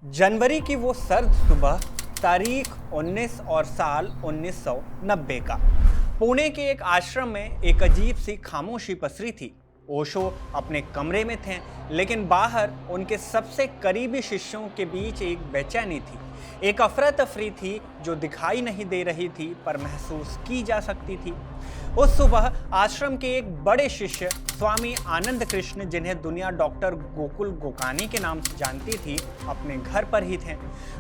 जनवरी की वो सर्द सुबह, तारीख 19 और साल 1990 का। पुणे के एक आश्रम में एक अजीब सी खामोशी पसरी थी। ओशो अपने कमरे में थे, लेकिन बाहर उनके सबसे करीबी शिष्यों के बीच एक बेचैनी थी, एक अफरा तफरी थी जो दिखाई नहीं दे रही थी पर महसूस की जा सकती थी। उस सुबह आश्रम के एक बड़े शिष्य स्वामी आनंद कृष्ण, जिन्हें दुनिया डॉक्टर गोकुल गोकानी के नाम से जानती थी, अपने घर पर ही थे।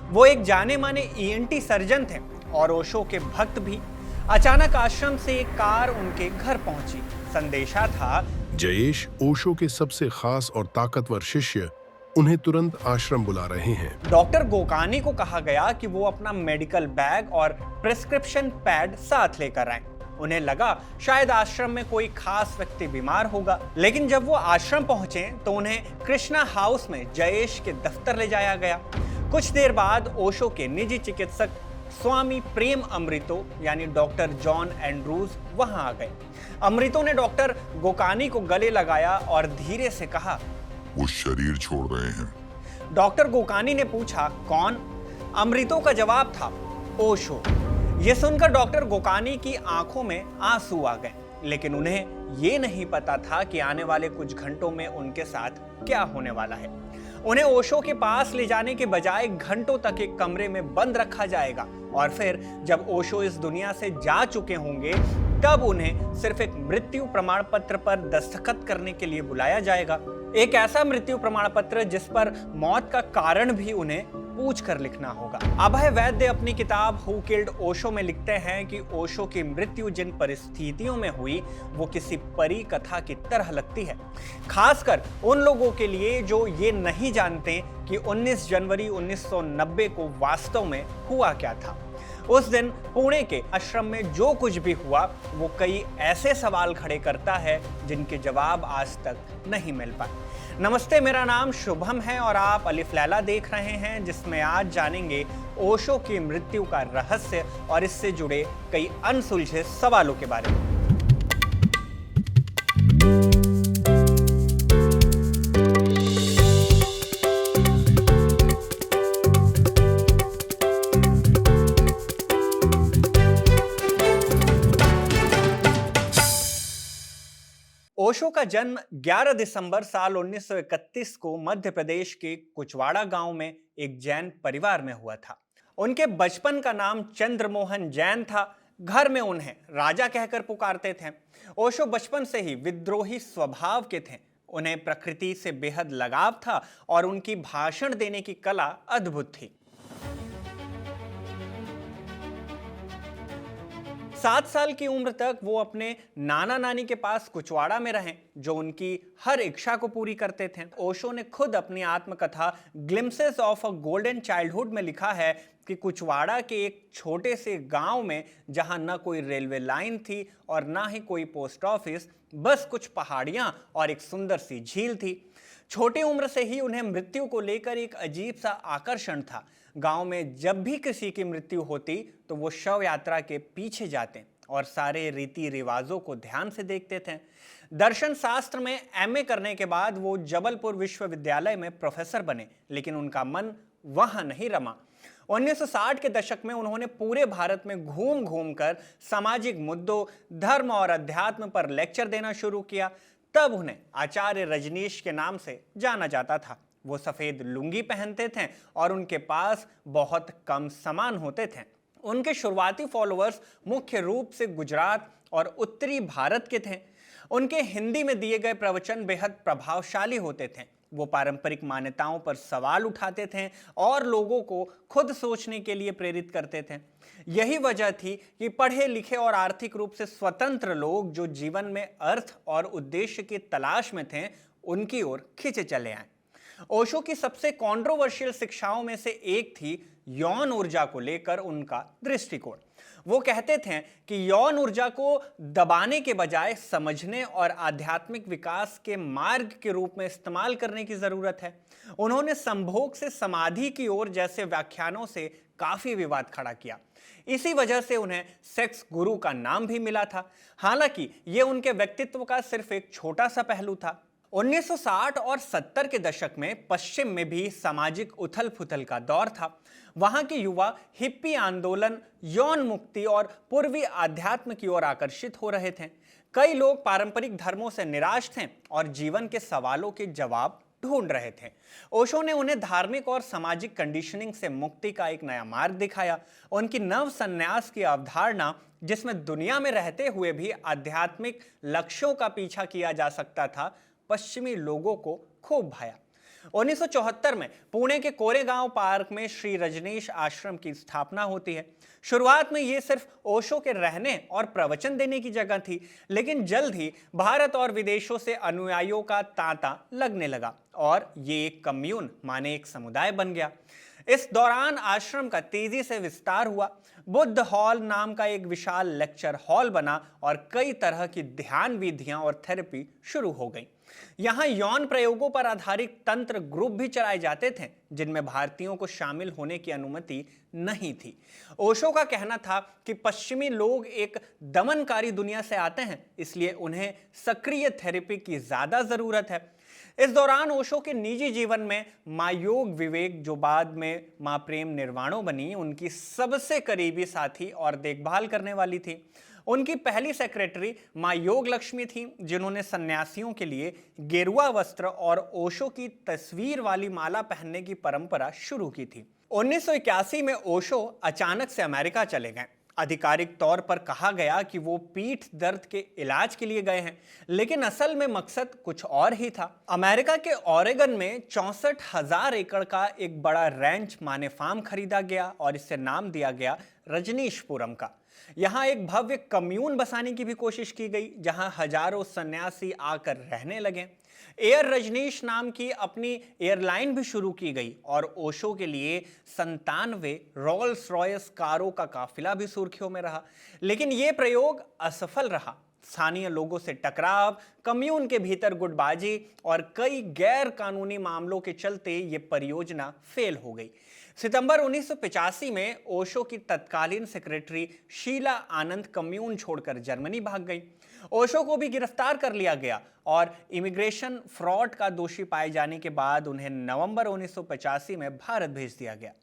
वो एक जाने माने ईएनटी सर्जन थे और ओशो के भक्त भी। अचानक आश्रम से एक कार उनके घर पहुंची। संदेशा था, जयेश, ओशो के सबसे खास और ताकतवर शिष्य उन्हें तुरंत आश्रम बुला रहे हैं। डॉक्टर गोकानी को कहा गया कि वो अपना मेडिकल बैग और प्रिस्क्रिप्शन पैड साथ लेकर आए। उन्हें लगा शायद आश्रम में कोई खास व्यक्ति बीमार होगा, लेकिन जब वो आश्रम पहुंचे तो उन्हें कृष्णा हाउस में जयेश के दफ्तर ले जाया गया। कुछ देर बाद ओशो के निजी चिकित्सक स्वामी प्रेम अमृतो यानी डॉक्टर जॉन एंड्रूज वहां आ गए। अमृतो ने डॉक्टर गोकानी को गले लगाया और धीरे से कहा, वो शरीर छोड़ रहे हैं। डॉक्टर गोकानी ने पूछा, कौन? अमृतो का जवाब था, ओशो। यह सुनकर डॉक्टर गोकानी की आंखों में आंसू आ गए, लेकिन उन्हें यह नहीं पता था कि आने वाले कुछ घंटों में उनके साथ क्या होने वाला है। उन्हें ओशो के पास ले जाने के बजाय घंटों तक एक कमरे में बंद रखा जाएगा और फिर जब ओशो इस दुनिया से जा चुके होंगे तब उन्हें सिर्फ एक मृत्यु प्रमाण पत्र पर दस्तखत करने के लिए बुलाया जाएगा। एक ऐसा मृत्यु प्रमाण पत्र जिस पर मौत का कारण भी उन्हें पूछ कर लिखना होगा। अभय वैद्य अपनी किताब हु किल्ड ओशो में लिखते हैं कि ओशो की मृत्यु जिन परिस्थितियों में हुई वो किसी परी कथा की तरह लगती है, खासकर उन लोगों के लिए जो ये नहीं जानते कि 19 जनवरी 1990 को वास्तव में हुआ क्या था। उस दिन पुणे के आश्रम में जो कुछ भी हुआ वो कई ऐसे सवाल खड़े करता है जिनके जवाब आज तक नहीं मिल पाए। नमस्ते, मेरा नाम शुभम है और आप अलिफ लैला देख रहे हैं, जिसमें आज जानेंगे ओशो की मृत्यु का रहस्य और इससे जुड़े कई अनसुलझे सवालों के बारे में। ओशो का जन्म 11 दिसंबर साल 1931 को मध्य प्रदेश के कुचवाड़ा गांव में एक जैन परिवार में हुआ था। उनके बचपन का नाम चंद्रमोहन जैन था। घर में उन्हें राजा कहकर पुकारते थे। ओशो बचपन से ही विद्रोही स्वभाव के थे। उन्हें प्रकृति से बेहद लगाव था और उनकी भाषण देने की कला अद्भुत थी। 7 साल की उम्र तक वो अपने नाना नानी के पास कुचवाड़ा में रहे, जो उनकी हर इच्छा को पूरी करते थे। ओशो ने खुद अपनी आत्मकथा glimpses of a golden childhood में लिखा है कि कुचवाड़ा के एक छोटे से गांव में, जहां न कोई रेलवे लाइन थी और ना ही कोई पोस्ट ऑफिस, बस कुछ पहाड़ियां और एक सुंदर सी झील थी। छोटी उम्र से ही उन्हें मृत्यु को लेकर एक अजीब सा आकर्षण था। गांव में जब भी किसी की मृत्यु होती तो वो शव यात्रा के पीछे जाते और सारे रीति रिवाजों को ध्यान से देखते थे। दर्शन शास्त्र में एमए करने के बाद वो जबलपुर विश्वविद्यालय में प्रोफेसर बने, लेकिन उनका मन वहां नहीं रमा। 1960 के दशक में उन्होंने पूरे भारत में घूम घूम कर सामाजिक मुद्दों, धर्म और अध्यात्म पर लेक्चर देना शुरू किया। तब उन्हें आचार्य रजनीश के नाम से जाना जाता था। वो सफेद लुंगी पहनते थे और उनके पास बहुत कम सामान होते थे। उनके शुरुआती फॉलोअर्स मुख्य रूप से गुजरात और उत्तरी भारत के थे। उनके हिंदी में दिए गए प्रवचन बेहद प्रभावशाली होते थे। वो पारंपरिक मान्यताओं पर सवाल उठाते थे और लोगों को खुद सोचने के लिए प्रेरित करते थे। यही वजह थी कि पढ़े लिखे और आर्थिक रूप से स्वतंत्र लोग जो जीवन में अर्थ और उद्देश्य की तलाश में थे, उनकी ओर खींचे चले आए। ओशो की सबसे कंट्रोवर्शियल शिक्षाओं में से एक थी यौन ऊर्जा को लेकर उनका दृष्टिकोण। वो कहते थे कि यौन ऊर्जा को दबाने के बजाय समझने और आध्यात्मिक विकास के मार्ग के रूप में इस्तेमाल करने की जरूरत है। उन्होंने संभोग से समाधि की ओर जैसे व्याख्यानों से काफी विवाद खड़ा किया। इसी वजह से उन्हें सेक्स गुरु का नाम भी मिला था। हालांकि यह उनके व्यक्तित्व का सिर्फ एक छोटा सा पहलू था। 1960 और 70 के दशक में पश्चिम में भी सामाजिक उथल पुथल का दौर था। वहां के युवा हिप्पी आंदोलन, यौन मुक्ति और पूर्वी आध्यात्म की ओर आकर्षित हो रहे थे। कई लोग पारंपरिक धर्मों से निराश थे और जीवन के सवालों के जवाब ढूंढ रहे थे। ओशो ने उन्हें धार्मिक और सामाजिक कंडीशनिंग से मुक्ति का एक नया मार्ग दिखाया। उनकी नव संन्यास की अवधारणा, जिसमें दुनिया में रहते हुए भी आध्यात्मिक लक्ष्यों का पीछा किया जा सकता था, पश्चिमी लोगों को खूब भाया। 1974 में पुणे के कोरेगांव पार्क में श्री रजनीश आश्रम की स्थापना होती है। शुरुआत में यह सिर्फ ओशो के रहने और प्रवचन देने की जगह थी, लेकिन जल्द ही भारत और विदेशों से अनुयायियों का तांता लगने लगा और ये एक कम्यून माने एक समुदाय बन गया। इस दौरान आश्रम का तेजी से विस्तार हुआ। बुद्ध हॉल नाम का एक विशाल लेक्चर हॉल बना और कई तरह की ध्यान विधियां और थेरेपी शुरू हो गई। यहां यौन प्रयोगों पर आधारित तंत्र ग्रुप भी चलाए जाते थे, जिनमें भारतीयों को शामिल होने की अनुमति नहीं थी। ओशो का कहना था कि पश्चिमी लोग एक दमनकारी दुनिया से आते हैं, इसलिए उन्हें सक्रिय थेरेपी की ज्यादा जरूरत है। इस दौरान ओशो के निजी जीवन में मां योग विवेक, जो बाद में मां प्रेम निर्वाणो बनी, उनकी सबसे करीबी साथी और देखभाल करने वाली थी। उनकी पहली सेक्रेटरी मां योग लक्ष्मी थी, जिन्होंने सन्यासियों के लिए गेरुआ वस्त्र और ओशो की तस्वीर वाली माला पहनने की परंपरा शुरू की थी। 1981 में ओशो अचानक से अमेरिका चले गए। आधिकारिक तौर पर कहा गया कि वो पीठ दर्द के इलाज के लिए गए हैं, लेकिन असल में मकसद कुछ और ही था। अमेरिका के ओरेगन में 64,000 एकड़ का एक बड़ा रैंच माने फार्म खरीदा गया और इसे नाम दिया गया रजनीशपुरम का। यहां एक भव्य कम्यून बसाने की भी कोशिश की गई, जहां हजारों सन्यासी आकर रहने लगे। एयर रजनीश नाम की अपनी एयरलाइन भी शुरू की गई और ओशो के लिए 97 रोल्स रॉयस कारों का काफिला भी सुर्खियों में रहा। लेकिन यह प्रयोग असफल रहा। स्थानीय लोगों से टकराव, कम्यून के भीतर गुटबाजी और कई गैर कानूनी मामलों के चलते यह परियोजना फेल हो गई। सितंबर 1985 में ओशो की तत्कालीन सेक्रेटरी शीला आनंद कम्यून छोड़कर जर्मनी भाग गई। ओशो को भी गिरफ्तार कर लिया गया और इमिग्रेशन फ्रॉड का दोषी पाए जाने के बाद उन्हें नवंबर 1985 में भारत भेज दिया गया।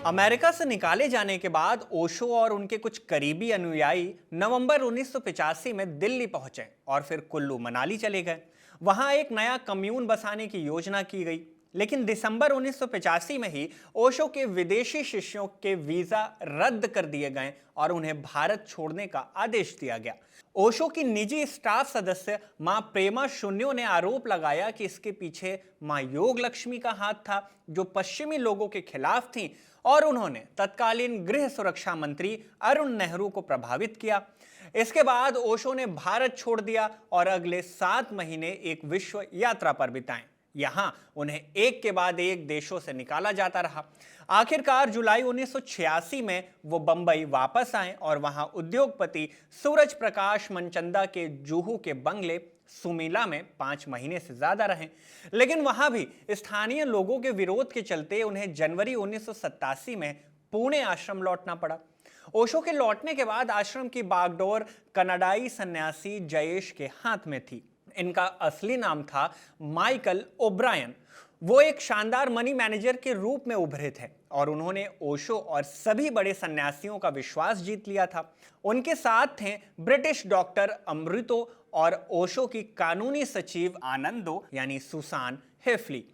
अमेरिका से निकाले जाने के बाद ओशो और उनके कुछ करीबी अनुयायी नवंबर 1985 में दिल्ली पहुंचे और फिर कुल्लू मनाली चले गए। वहां एक नया कम्यून बसाने की योजना की गई, लेकिन दिसंबर 1985 में ही ओशो के विदेशी शिष्यों के वीजा रद्द कर दिए गए और उन्हें भारत छोड़ने का आदेश दिया गया। ओशो की निजी स्टाफ सदस्य मां प्रेमा शून्यो ने आरोप लगाया कि इसके पीछे मां योग लक्ष्मी का हाथ था, जो पश्चिमी लोगों के खिलाफ थी, और उन्होंने तत्कालीन गृह सुरक्षा मंत्री अरुण नेहरू को प्रभावित किया। इसके बाद ओशो ने भारत छोड़ दिया और अगले 7 महीने एक विश्व यात्रा पर बिताए। यहां उन्हें एक के बाद एक देशों से निकाला जाता रहा। आखिरकार जुलाई 1986 में वो बंबई वापस आए और वहां उद्योगपति सूरज प्रकाश मनचंदा के जुहू के बंगले सुमीला में 5 महीने से ज्यादा रहे। लेकिन वहां भी स्थानीय लोगों के विरोध के चलते उन्हें जनवरी 1987 में पुणे आश्रम लौटना पड़ा। ओशो के लौटने के बाद आश्रम की बागडोर कनाडाई सन्यासी जयेश के हाथ में थी। इनका असली नाम था माइकल ओब्रायन। वो एक शानदार मनी मैनेजर के रूप में उभरे थे और उन्होंने ओशो और सभी बड़े सन्यासियों का विश्वास जीत लिया था। उनके साथ थे ब्रिटिश डॉक्टर अमृतो और ओशो की कानूनी सचिव आनंदो यानी सुसान हेफली।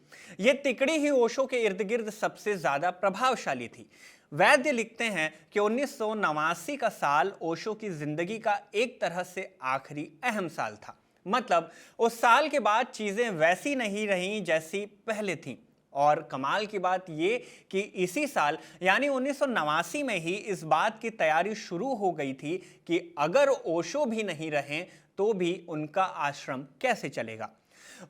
ये तिकड़ी ही ओशो के इर्द गिर्द सबसे ज्यादा प्रभावशाली थी। वैद्य लिखते हैं कि 1989 का साल ओशो की जिंदगी का एक तरह से आखिरी अहम साल था। मतलब उस साल के बाद चीजें वैसी नहीं रहीं जैसी पहले थीं। और कमाल की बात यह कि इसी साल यानी 1989 में ही इस बात की तैयारी शुरू हो गई थी कि अगर ओशो भी नहीं रहें तो भी उनका आश्रम कैसे चलेगा।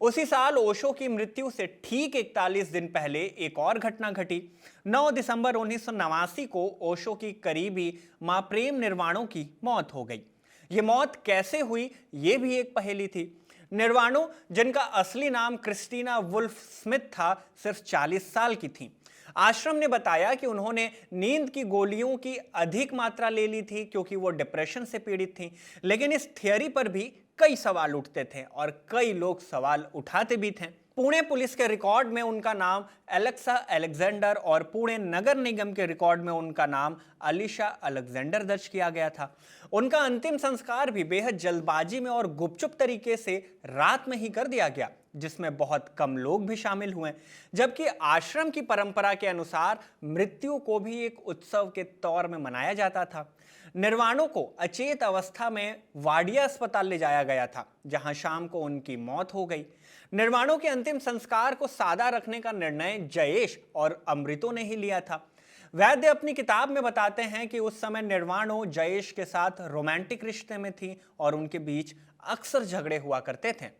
उसी साल ओशो की मृत्यु से ठीक 41 दिन पहले एक और घटना घटी। 9 दिसंबर 1989 को ओशो की करीबी मां प्रेम निर्वाणो की मौत हो गई। ये मौत कैसे हुई, ये भी एक पहेली थी। निर्वाणो, जिनका असली नाम क्रिस्टीना वुल्फ स्मिथ था, सिर्फ 40 साल की थी। आश्रम ने बताया कि उन्होंने नींद की गोलियों की अधिक मात्रा ले ली थी क्योंकि वो डिप्रेशन से पीड़ित थी, लेकिन इस थियरी पर भी कई सवाल उठते थे और कई लोग सवाल उठाते भी थे। पुणे पुलिस के रिकॉर्ड में उनका नाम एलेक्सा अलेक्जेंडर और पुणे नगर निगम के रिकॉर्ड में उनका नाम अलीशा अलेक्जेंडर दर्ज किया गया था। उनका अंतिम संस्कार भी बेहद जल्दबाजी में और गुपचुप तरीके से रात में ही कर दिया गया, जिसमें बहुत कम लोग भी शामिल हुए, जबकि आश्रम की परंपरा के अनुसार मृत्यु को भी एक उत्सव के तौर में मनाया जाता था। निर्वाणों को अचेत अवस्था में वाडिया अस्पताल ले जाया गया था, जहां शाम को उनकी मौत हो गई। निर्वाणों के अंतिम संस्कार को सादा रखने का निर्णय जयेश और अमृतो ने ही लिया था। वैद्य अपनी किताब में बताते हैं कि उस समय निर्वाणो जयेश के साथ रोमांटिक रिश्ते में थी और उनके बीच अक्सर झगड़े हुआ करते थे।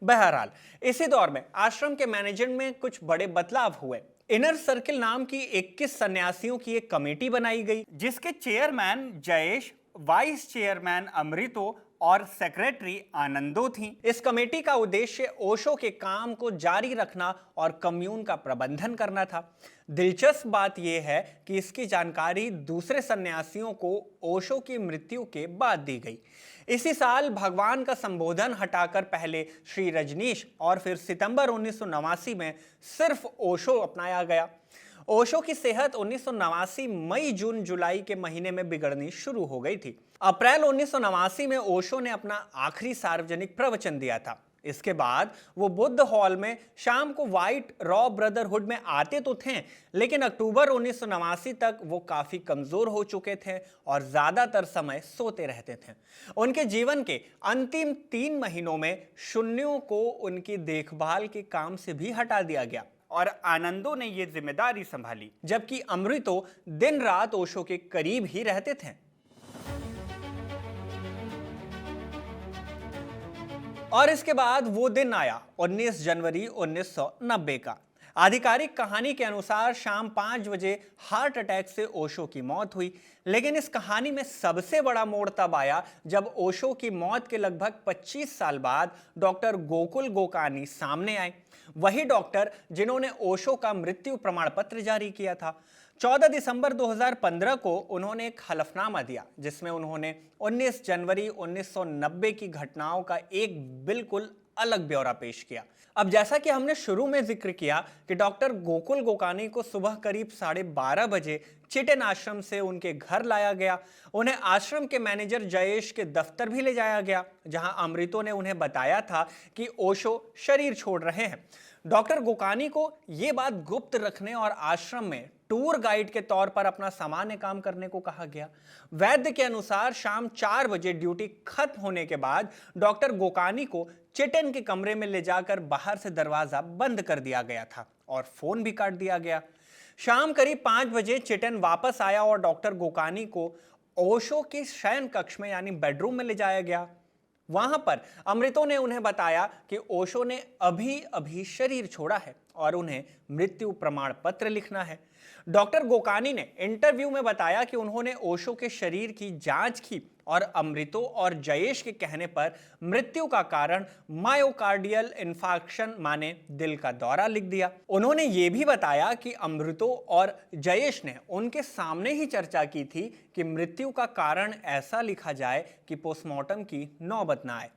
बहरहाल, इसी दौर में आश्रम के मैनेजमेंट में कुछ बड़े बदलाव हुए। इनर सर्किल नाम की 21 सन्यासियों की एक कमेटी बनाई गई, जिसके चेयरमैन जयेश, वाइस चेयरमैन अमृतो और सेक्रेटरी आनंदो थी। इस कमेटी का उद्देश्य ओशो के काम को जारी रखना और कम्यून का प्रबंधन करना था। दिलचस्प बात यह है कि इसकी जानकारी दूसरे सन्यासियों को ओशो की मृत्यु के बाद दी गई। इसी साल भगवान का संबोधन हटाकर पहले श्री रजनीश और फिर सितंबर 1989 में सिर्फ ओशो अपनाया गया। ओशो की सेहत 1989 मई जून जुलाई के महीने में बिगड़नी शुरू हो गई थी। अप्रैल 1989 में ओशो ने अपना आखिरी सार्वजनिक प्रवचन दिया था। इसके बाद वो बुद्ध हॉल में शाम को व्हाइट रॉ ब्रदरहुड में आते तो थे, लेकिन अक्टूबर 1989 तक वो काफी कमजोर हो चुके थे और ज्यादातर समय सोते रहते थे। उनके जीवन के अंतिम 3 महीनों में शून्यों को उनकी देखभाल के काम से भी हटा दिया गया और आनंदो ने ये जिम्मेदारी संभाली, जबकि अमृतो दिन रात ओशो के करीब ही रहते थे। और इसके बाद वो दिन आया 19 जनवरी 1990 का। आधिकारिक कहानी के अनुसार शाम 5 बजे हार्ट अटैक से ओशो की मौत हुई, लेकिन इस कहानी में सबसे बड़ा मोड़ तब आया जब ओशो की मौत के लगभग 25 साल बाद डॉक्टर गोकुल गोकानी सामने आए। वही डॉक्टर जिन्होंने ओशो का मृत्यु प्रमाण पत्र जारी किया था। 14 दिसंबर 2015 को उन्होंने एक हलफनामा दिया, जिसमें उन्होंने 19 जनवरी 1990 की घटनाओं का एक बिल्कुल अलग ब्यौरा पेश किया। अब जैसा कि हमने शुरू में जिक्र किया कि डॉक्टर गोकुल गोकानी को सुबह करीब 12:30 बजे चिटेन आश्रम से उनके घर लाया गया। उन्हें आश्रम के मैनेजर जयेश के दफ्तर भी ले जाया गया, जहां अमृतो ने उन्हें बताया था कि ओशो शरीर छोड़ रहे हैं। डॉक्टर गोकानी को यह बात गुप्त रखने और आश्रम में टूर गाइड के तौर पर अपना सामान्य काम करने को कहा गया। वैद्य के अनुसार शाम 4 बजे ड्यूटी खत्म होने के बाद डॉक्टर गोकानी को चिटेन के कमरे में ले जाकर बाहर से दरवाजा बंद कर दिया गया था और फोन भी काट दिया गया। शाम करीब 5 बजे चिटेन वापस आया और डॉक्टर गोकानी को ओशो के शयन कक्ष में यानी बेडरूम में ले जाया गया। वहां पर अमृतो ने उन्हें बताया कि ओशो ने अभी अभी शरीर छोड़ा है और उन्हें मृत्यु प्रमाण पत्र लिखना है। डॉक्टर गोकानी ने इंटरव्यू में बताया कि उन्होंने ओशो के शरीर की जांच की और अमृतो और जयेश के कहने पर मृत्यु का कारण मायोकार्डियल इंफार्क्शन माने दिल का दौरा लिख दिया। उन्होंने ये भी बताया कि अमृतो और जयेश ने उनके सामने ही चर्चा की थी कि मृत्यु का कारण ऐसा लिखा जाए कि पोस्टमार्टम की नौबत न आए।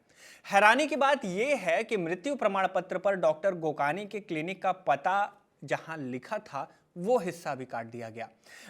हैरानी की बात यह है कि मृत्यु प्रमाण पत्र पर डॉक्टर गोकानी के क्लिनिक का पता जहां लिखा था वो हिस्सा भी काट दिया गया।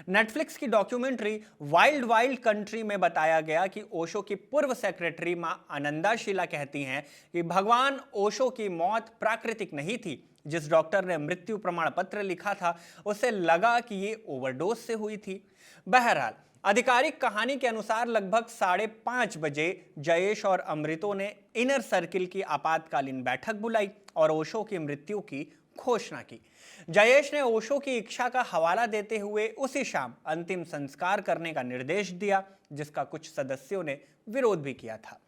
नेटफ्लिक्स की डॉक्यूमेंट्री वाइल्ड वाइल्ड कंट्री में बताया गया कि ओशो की पूर्व सेक्रेटरी मां आनंदा शीला कहती हैं कि भगवान ओशो की मौत प्राकृतिक नहीं थी। जिस डॉक्टर ने मृत्यु प्रमाण पत्र लिखा था उसे लगा कि ये ओवरडोज से हुई थी। बहरहाल, आधिकारिक कहानी के अनुसार लगभग 5:30 बजे जयेश और अमृतो ने इनर सर्किल की आपातकालीन बैठक बुलाई और ओशो की मृत्यु की घोषणा की। जयेश ने ओशो की इच्छा का हवाला देते हुए उसी शाम अंतिम संस्कार करने का निर्देश दिया, जिसका कुछ सदस्यों ने विरोध भी किया था।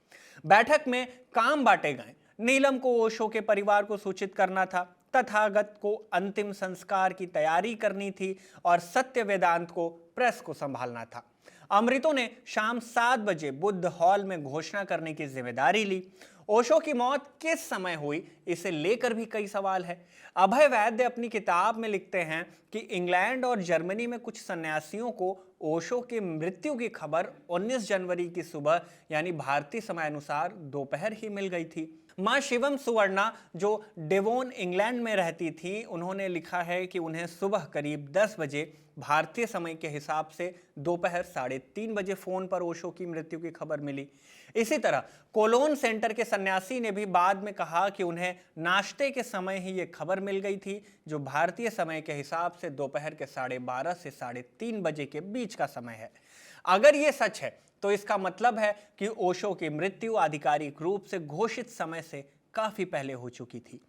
बैठक में काम बांटे गए। नीलम को ओशो के परिवार को सूचित करना था, तथागत को अंतिम संस्कार की तैयारी करनी थी और सत्य वेदांत को प्रेस को संभालना था। अमृतो ने शाम 7 बजे बुद्ध हॉल में घोषणा करने की जिम्मेदारी ली। ओशो की मौत किस समय हुई, इसे लेकर भी कई सवाल है। अभय वैद्य अपनी किताब में लिखते हैं कि इंग्लैंड और जर्मनी में कुछ सन्यासियों को ओशो की मृत्यु की खबर 19 जनवरी की सुबह यानी भारतीय समय अनुसार दोपहर ही मिल गई थी। मां शिवम सुवर्णा, जो डेवोन इंग्लैंड में रहती थी, उन्होंने लिखा है कि उन्हें सुबह करीब 10 बजे भारतीय समय के हिसाब से दोपहर 3:30 बजे फोन पर ओशो की मृत्यु की खबर मिली। इसी तरह कोलोन सेंटर के सन्यासी ने भी बाद में कहा कि उन्हें नाश्ते के समय ही यह खबर मिल गई थी, जो भारतीय समय के हिसाब से दोपहर के 12:30 से 3:30 बजे के बीच का समय है। अगर ये सच है तो इसका मतलब है कि ओशो की मृत्यु आधिकारिक रूप से घोषित समय से काफी पहले हो चुकी थी।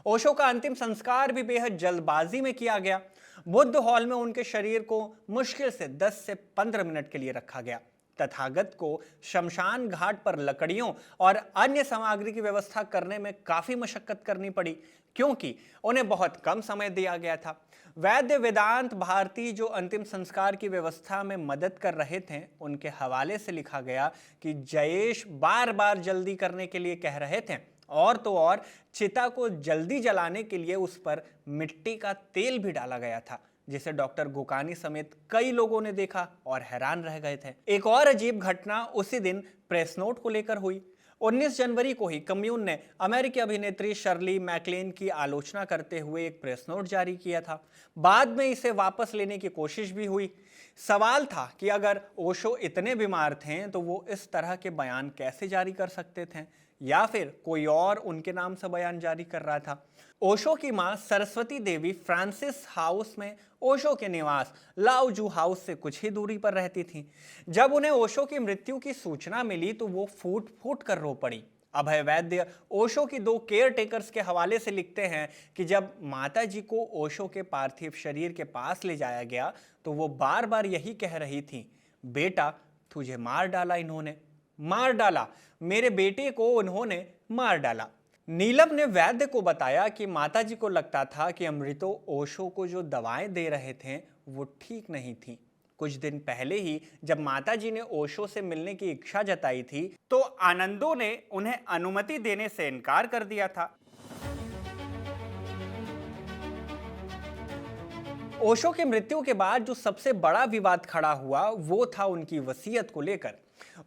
ओशो का अंतिम संस्कार भी बेहद जल्दबाजी में किया गया। बुद्ध हॉल में उनके शरीर को मुश्किल से 10 से 15 मिनट के लिए रखा गया। तथागत को शमशान घाट पर लकड़ियों और अन्य सामग्री की व्यवस्था करने में काफी मशक्कत करनी पड़ी, क्योंकि उन्हें बहुत कम समय दिया गया था। वैद्य वेदांत भारती, जो अंतिम संस्कार की व्यवस्था में मदद कर रहे थे, उनके हवाले से लिखा गया कि जयेश बार बार जल्दी करने के लिए कह रहे थे, और तो और चिता को जल्दी जलाने के लिए उस पर मिट्टी का तेल भी डाला गया था, जिसे डॉक्टर गुकानी समेत कई लोगों ने देखा और हैरान रह गए थे। एक और अजीब घटना उसी दिन प्रेस नोट को लेकर हुई। 19 जनवरी को ही कम्यून ने अमेरिकी अभिनेत्री शर्ली मैक्लेन की आलोचना करते हुए एक प्रेस नोट जारी किया था। बाद में इसे वापस लेने की कोशिश भी हुई। सवाल था कि अगर ओशो इतने बीमार थे तो वो इस तरह के बयान कैसे जारी कर सकते थे, या फिर कोई और उनके नाम से बयान जारी कर रहा था। ओशो की मां सरस्वती देवी फ्रांसिस हाउस में ओशो के निवास लाओजू हाउस से कुछ ही दूरी पर रहती थी। जब उन्हें ओशो की मृत्यु की सूचना मिली तो वो फूट फूट कर रो पड़ी। अभय वैद्य ओशो की 2 केयर टेकर्स के हवाले से लिखते हैं कि जब माता जी को ओशो के पार्थिव शरीर के पास ले जाया गया तो वो बार बार यही कह रही थी, बेटा तुझे मार डाला इन्होंने, मार डाला, मेरे बेटे को उन्होंने मार डाला। नीलम ने वैद्य को बताया कि माताजी को लगता था कि अमृतो ओशो को जो दवाएं दे रहे थे वो ठीक नहीं थी। कुछ दिन पहले ही जब माताजी ने ओशो से मिलने की इच्छा जताई थी तो आनंदो ने उन्हें अनुमति देने से इनकार कर दिया था। ओशो की मृत्यु के बाद जो सबसे बड़ा विवाद खड़ा हुआ वो था उनकी वसीयत को लेकर।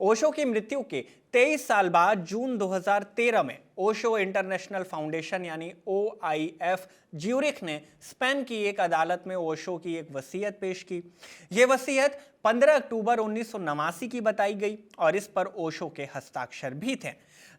ओशो की मृत्यु के 23 साल बाद जून 2013 में ओशो इंटरनेशनल फाउंडेशन यानी OIF ज्यूरिख ने स्पेन की एक अदालत में ओशो की एक वसीयत पेश की। यह वसीयत 15 अक्टूबर 1989 की बताई गई और इस पर ओशो के हस्ताक्षर भी थे।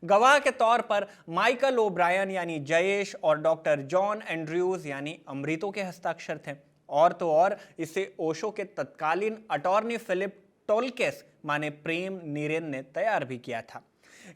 गवाह के तौर पर माइकल ओब्रायन यानी जयेश और डॉक्टर जॉन एंड्रयूज यानी अमृतो के हस्ताक्षर थे, और तो और इसे ओशो के तत्कालीन अटॉर्नी फिलिप टोल्केस माने प्रेम नीरेन ने तैयार भी किया था।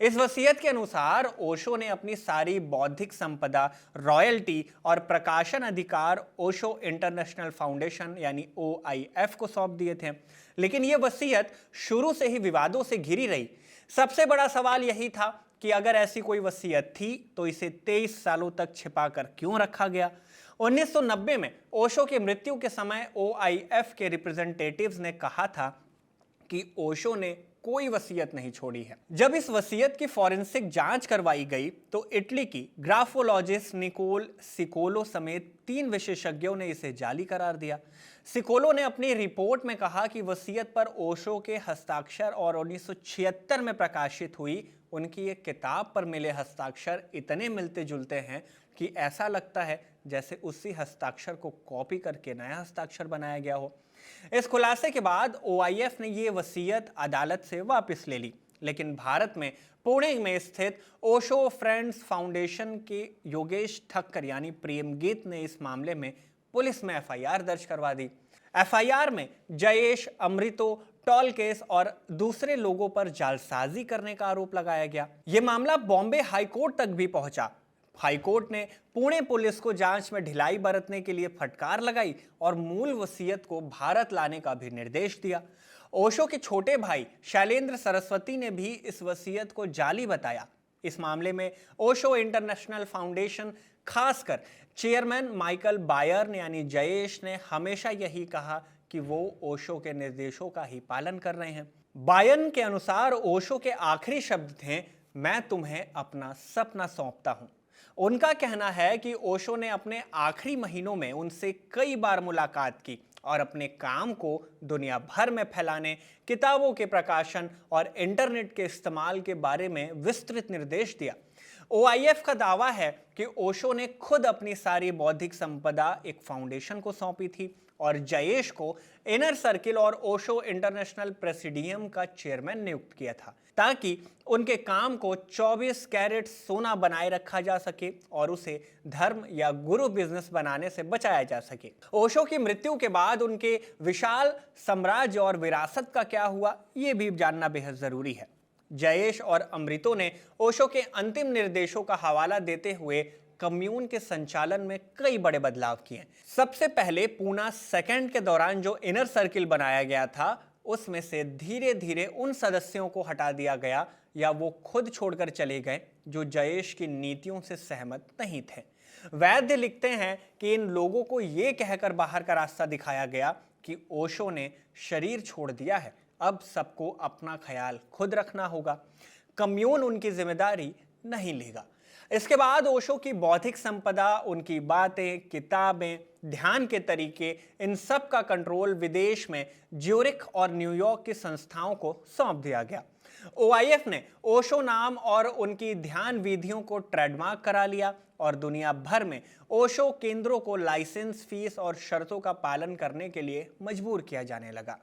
इस वसीयत के अनुसार ओशो ने अपनी सारी बौद्धिक संपदा, रॉयल्टी और प्रकाशन अधिकार ओशो इंटरनेशनल फाउंडेशन यानी OIF को सौंप दिए थे। लेकिन यह वसीयत शुरू से ही विवादों से घिरी रही। सबसे बड़ा सवाल यही था कि अगर ऐसी कोई वसीयत थी तो इसे 23 सालों तक छिपाकर क्यों रखा गया। 1990 में ओशो की मृत्यु के समय OIF के रिप्रेजेंटेटिव्स ने कहा था कि ओशो ने कोई वसीयत नहीं छोड़ी है। जब इस वसीयत की फॉरेंसिक जांच करवाई गई तो इटली की ग्राफोलॉजिस्ट निकोल सिकोलो समेत 3 विशेषज्ञों ने इसे जाली करार दिया। सिकोलो ने अपनी रिपोर्ट में कहा कि वसीयत पर ओशो के हस्ताक्षर और 1976 में प्रकाशित हुई उनकी एक किताब पर मिले हस्ताक्षर इतने मिलते जुलते हैं कि ऐसा लगता है जैसे उसी हस्ताक्षर को कॉपी करके नया हस्ताक्षर बनाया गया हो। इस खुलासे के बाद OIF ने यह वसीयत अदालत से वापस ले ली, लेकिन भारत में पुणे में स्थित ओशो फ्रेंड्स फाउंडेशन के योगेश ठक्कर यानी प्रेमगीत ने इस मामले में पुलिस में FIR दर्ज करवा दी। FIR में जयेश, अमृतो, टोल्केस और दूसरे लोगों पर जालसाजी करने का आरोप लगाया गया। यह मामला बॉम्बे हाईकोर्ट तक भी पहुंचा। हाईकोर्ट ने पुणे पुलिस को जांच में ढिलाई बरतने के लिए फटकार लगाई और मूल वसीयत को भारत लाने का भी निर्देश दिया। ओशो के छोटे भाई शैलेंद्र सरस्वती ने भी इस वसीयत को जाली बताया। इस मामले में ओशो इंटरनेशनल फाउंडेशन, खासकर चेयरमैन माइकल बायर्न यानी जयेश ने हमेशा यही कहा कि वो ओशो के निर्देशों का ही पालन कर रहे हैं। बायर्न के अनुसार ओशो के आखिरी शब्द थे, मैं तुम्हें अपना सपना सौंपता हूं। उनका कहना है कि ओशो ने अपने आखिरी महीनों में उनसे कई बार मुलाकात की और अपने काम को दुनिया भर में फैलाने, किताबों के प्रकाशन और इंटरनेट के इस्तेमाल के बारे में विस्तृत निर्देश दिया। OIF का दावा है कि ओशो ने खुद अपनी सारी बौद्धिक संपदा एक फाउंडेशन को सौंपी थी और जयेश को इनर सर्किल और ओशो इंटरनेशनल प्रेसिडियम का चेयरमैन नियुक्त किया था, ताकि उनके काम को 24 कैरेट सोना बनाए रखा जा सके और उसे धर्म या गुरु बिजनेस बनाने से बचाया जा सके। ओशो की मृत्यु के बाद उनके विशाल साम्राज्य और विरासत का क्या हुआ, ये भी जानना बेहद जरूरी है। जयेश और अमृतो ने ओशो के अंतिम निर्देशों का हवाला देते हुए कम्यून के संचालन में कई बड़े बदलाव किए। सबसे पहले पूना सेकंड के दौरान जो इनर सर्किल बनाया गया था, उसमें से धीरे धीरे उन सदस्यों को हटा दिया गया या वो खुद छोड़कर चले गए जो जयेश की नीतियों से सहमत नहीं थे। वैद्य लिखते हैं कि इन लोगों को ये कहकर बाहर का रास्ता दिखाया गया कि ओशो ने शरीर छोड़ दिया है, अब सबको अपना ख्याल खुद रखना होगा, कम्यून उनकी जिम्मेदारी नहीं लेगा। इसके बाद ओशो की बौद्धिक संपदा, उनकी बातें, किताबें, ध्यान के तरीके, इन सब का कंट्रोल विदेश में ज्यूरिख और न्यूयॉर्क की संस्थाओं को सौंप दिया गया। OIF ने ओशो नाम और उनकी ध्यान विधियों को ट्रेडमार्क करा लिया और दुनिया भर में ओशो केंद्रों को लाइसेंस, फीस और शर्तों का पालन करने के लिए मजबूर किया जाने लगा।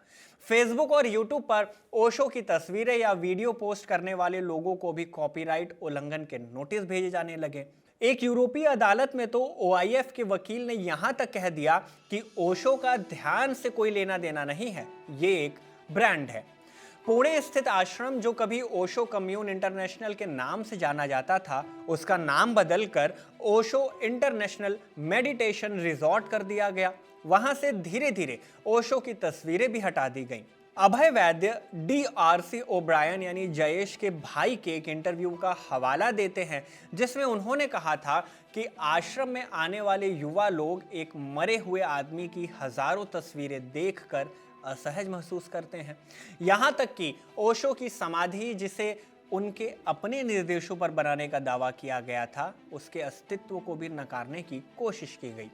फेसबुक और यूट्यूब पर ओशो की तस्वीरें या वीडियो पोस्ट करने वाले लोगों को भी कॉपीराइट उल्लंघन के नोटिस भेजे जाने लगे। एक यूरोपीय अदालत में तो OIF के वकील ने यहां तक कह दिया कि ओशो का ध्यान से कोई लेना देना नहीं है, ये एक ब्रांड है। पुणे स्थित आश्रम, जो कभी ओशो कम्यून इंटरनेशनल के नाम से जाना जाता था, उसका नाम बदलकर ओशो इंटरनेशनल मेडिटेशन रिजॉर्ट कर दिया गया। वहां से धीरे धीरे ओशो की तस्वीरें भी हटा दी गईं। अभय वैद्य DRC ओब्रायन यानी जयेश के भाई के एक इंटरव्यू का हवाला देते हैं, जिसमें उन्होंने कहा था कि आश्रम में आने वाले युवा लोग एक मरे हुए आदमी की हजारों तस्वीरें देखकर असहज महसूस करते हैं। यहाँ तक कि ओशो की समाधि, जिसे उनके अपने निर्देशों पर बनाने का दावा किया गया था, उसके अस्तित्व को भी नकारने की कोशिश की गई।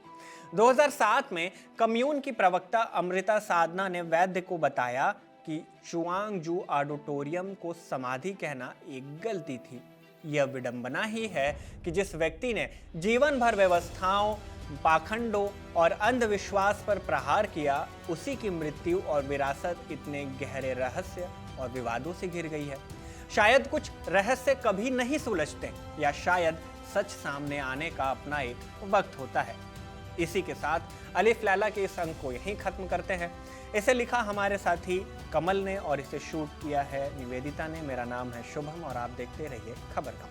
2007 में कम्यून की प्रवक्ता अमृता साधना ने वैद्य को बताया कि चुआंगजू ऑडिटोरियम को समाधि कहना एक गलती थी। यह विडंबना ही है कि जिस व्यक्ति ने जीवन भर व्यवस्थाओं, पाखंडों और अंधविश्वास पर प्रहार किया, उसी की मृत्यु और विरासत इतने गहरे रहस्य और विवादों से घिर गई है। शायद कुछ रहस्य कभी नहीं सुलझते, या शायद सच सामने आने का अपना एक वक्त होता है। इसी के साथ अलिफ लैला के इस अंक को यहीं खत्म करते हैं। इसे लिखा हमारे साथी कमल ने और इसे शूट किया है निवेदिता ने। मेरा नाम है शुभम और आप देखते रहिए खबर का।